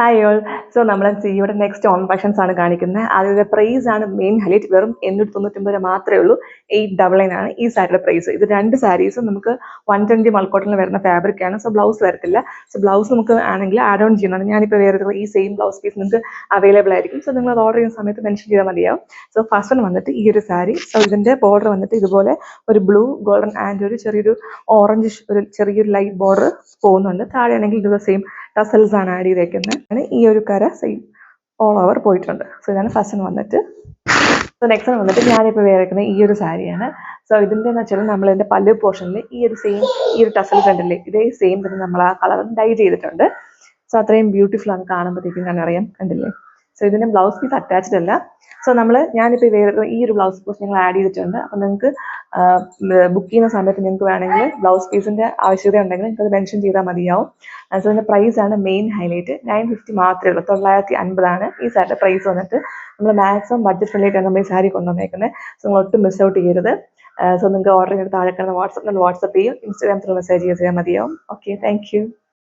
Hi all. So നമ്മൾ സിയുടെ next on fashions ആണ് കാണിക്കുന്നത്. അതിന്റെ പ്രൈസ് ആണ് മെയിൻ ഹൈലൈറ്റ്. വെറും 899 മാത്രമേ ഉള്ളൂ. 899 ആണ് ഈ സാരിയുടെ പ്രൈസ്. ഇത് രണ്ട് സാരീസും നമുക്ക് 120 മൾക്കോട്ടണിൽ വരുന്ന ഫാബ്രിക് ആണ്. സോ ബ്ലൗസ് വരത്തില്ല. സോ ബ്ലൗസ് നമുക്ക് ആണെങ്കിൽ ആഡ് ഓൺ ചെയ്യണം. ഞാനിപ്പോൾ വേറെ ഈ സെയിം ബ്ലൗസ് പീസ് നിങ്ങൾക്ക് അവൈലബിൾ ആയിരിക്കും. സോ നിങ്ങൾ അത് ഓർഡർ ചെയ്യുന്ന സമയത്ത് മെൻഷൻ ചെയ്താൽ മതിയാവും. സോ ഫസ്റ്റ് വൺ വന്നിട്ട് ഈ ഒരു സാരി. സോ ഇതിന്റെ ബോർഡർ വന്നിട്ട് ഇതുപോലെ ഒരു ബ്ലൂ ഗോൾഡൻ ആൻഡ് ഒരു ചെറിയൊരു ഓറഞ്ച് ഒരു ചെറിയൊരു ലൈറ്റ് ബോർഡർ പോകുന്നുണ്ട്. താഴെയാണെങ്കിൽ ഇത് സെയിം ടസൽസ് ആണ് ആഡ് ചെയ്തേക്കുന്നത്. ഈ ഒരു കര സെയിം ഓൾ ഓവർ പോയിട്ടുണ്ട്. സോ ഇതാണ് ഫസ്റ്റ് വന്നിട്ട്. സോ നെക്സ്റ്റ് വന്നിട്ട് ഞാനിപ്പോൾ വേറെക്കുന്നത് ഈ ഒരു സാരിയാണ്. സോ ഇതിൻ്റെ എന്ന് വെച്ചാൽ നമ്മളിതിൻ്റെ പല്ലു പോർഷനിൽ ഈ ഒരു സെയിം ഈ ഒരു ടസൽസ് ഉണ്ടല്ലേ, ഇതേ സെയിം തന്നെ നമ്മൾ ആ കളർ ഡൈ ചെയ്തിട്ടുണ്ട്. സോ അത്രയും ബ്യൂട്ടിഫുൾ ആണ് കാണുമ്പോഴത്തേക്കും ഞാൻ അറിയാം, കണ്ടില്ലേ. സോ ഇതിൻ്റെ ബ്ലൗസ് പീസ് അറ്റാച്ച്ഡ് അല്ല. സോ ഞാനിപ്പോൾ വേറെ ഈ ഒരു ബ്ലൗസ് പീസ് ഞങ്ങൾ ആഡ് ചെയ്തിട്ടുണ്ട്. അപ്പം നിങ്ങൾക്ക് ബുക്ക് ചെയ്യുന്ന സമയത്ത് നിങ്ങൾക്ക് വേണമെങ്കിൽ ബ്ലൗസ് പീസിൻ്റെ ആവശ്യകത ഉണ്ടെങ്കിൽ നിങ്ങൾക്ക് അത് മെൻഷൻ ചെയ്താൽ മതിയാവും. സോ ഇതിൻ്റെ പ്രൈസ് ആണ് മെയിൻ ഹൈലൈറ്റ്. 950 മാത്രമേ ഉള്ളൂ. 950 ആണ് ഈ സാരിയുടെ പ്രൈസ് വന്നിട്ട്. നമ്മൾ മാക്സിമം ബഡ്ജറ്റ് ഫ്രണ്ട്ലിയായിട്ടാണ് നമ്മൾ ഈ സാരി കൊണ്ടുവന്നേക്കുന്നത്. സോ നിങ്ങൾ ഒട്ടും മിസ് ഔട്ട് ചെയ്യരുത്. സോ നിങ്ങൾക്ക് ഓർഡർ ചെയ്ത് താഴെ കാണുന്ന വാട്സപ്പ് ചെയ്യും, ഇൻസ്റ്റാഗ്രാമിൽ മെസ്സേജ് ചെയ്താൽ മതിയാവും. Okay, thank you.